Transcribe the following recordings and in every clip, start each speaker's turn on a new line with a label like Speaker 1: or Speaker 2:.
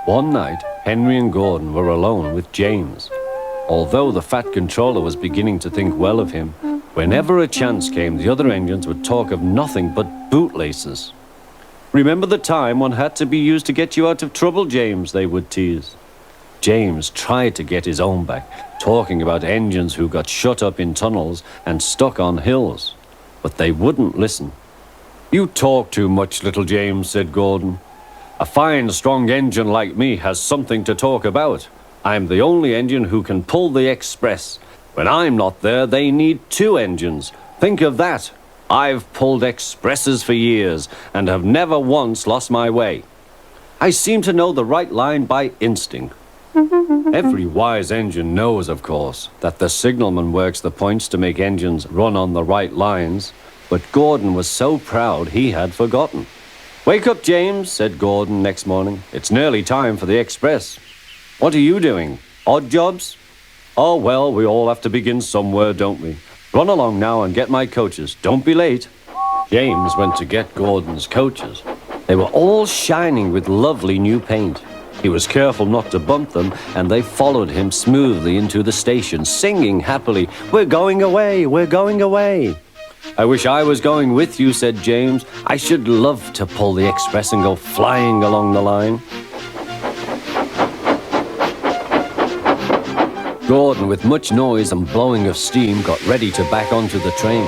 Speaker 1: One night, Henry and Gordon were alone with James. Although the Fat Controller was beginning to think well of him, whenever a chance came, the other engines would talk of nothing but bootlaces. "Remember the time one had to be used to get you out of trouble, James," they would tease. James tried to get his own back, talking about engines who got shut up in tunnels and stuck on hills. But they wouldn't listen. "You talk too much, little James," said Gordon. "A fine, strong engine like me has something to talk about. I'm the only engine who can pull the express. When I'm not there, they need two engines. Think of that. I've pulled expresses for years and have never once lost my way. I seem to know the right line by instinct." Every wise engine knows, of course, that the signalman works the points to make engines run on the right lines, but Gordon was so proud he had forgotten. "Wake up, James," said Gordon next morning. "It's nearly time for the express." "What are you doing? Odd jobs?" "Oh, well, we all have to begin somewhere, don't we? Run along now and get my coaches. Don't be late." James went to get Gordon's coaches. They were all shining with lovely new paint. He was careful not to bump them, and they followed him smoothly into the station, singing happily, "We're going away, we're going away." "I wish I was going with you," said James. "I should love to pull the express and go flying along the line." Gordon, with much noise and blowing of steam, got ready to back onto the train.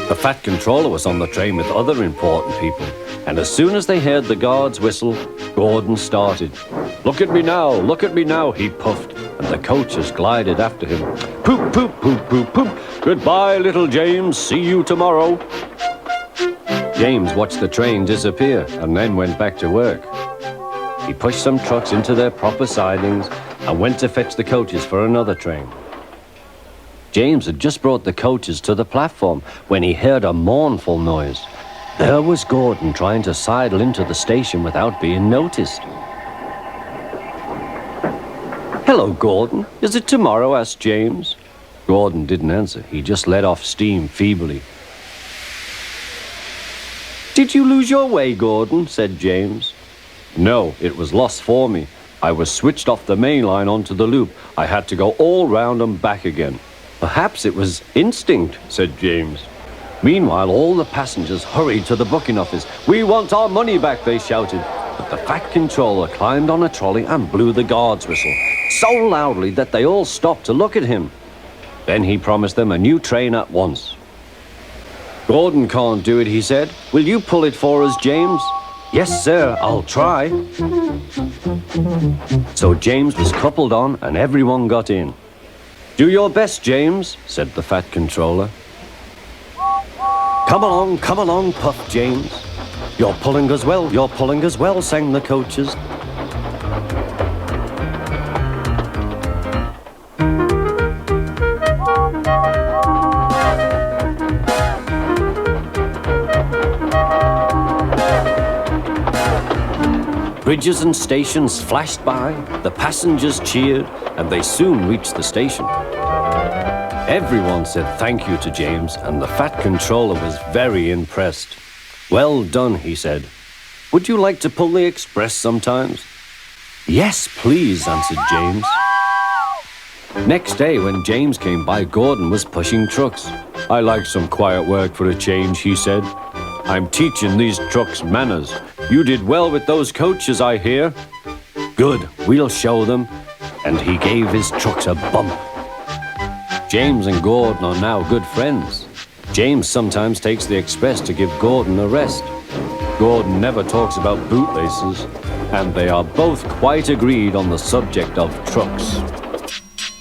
Speaker 1: The Fat Controller was on the train with other important people, and as soon as they heard the guard's whistle, Gordon started. Look at me now," he puffed, and the coaches glided after him. "Poop, poop, poop, poop, poop. Goodbye, little James. See you tomorrow." James watched the train disappear and then went back to work. He pushed some trucks into their proper sidings and went to fetch the coaches for another train. James had just brought the coaches to the platform when he heard a mournful noise. There was Gordon trying to sidle into the station without being noticed. "Hello, Gordon. Is it tomorrow?" asked James. Gordon didn't answer. He just let off steam feebly. "Did you lose your way, Gordon?" said James. "No, it was lost for me. I was switched off the main line onto the loop. I had to go all round and back again." "Perhaps it was instinct," said James. Meanwhile, all the passengers hurried to the booking office. "We want our money back," they shouted. But the Fat Controller climbed on a trolley and blew the guard's whistle, so loudly that they all stopped to look at him. Then he promised them a new train at once. "Gordon can't do it," he said. "Will you pull it for us, James?" "Yes, sir, I'll try." So James was coupled on and everyone got in. "Do your best, James," said the Fat Controller. Come along, puffed James. You're pulling us well, sang the coaches. Bridges and stations flashed by, the passengers cheered, and they soon reached the station. Everyone said thank you to James, and the Fat Controller was very impressed. "Well done," he said. "Would you like to pull the express sometimes?" "Yes, please," answered James. Next day, when James came by, Gordon was pushing trucks. "I like some quiet work for a change," he said. "I'm teaching these trucks manners. You did well with those coaches, I hear." "Good, we'll show them." And he gave his trucks a bump. James and Gordon are now good friends. James sometimes takes the express to give Gordon a rest. Gordon never talks about bootlaces, and they are both quite agreed on the subject of trucks.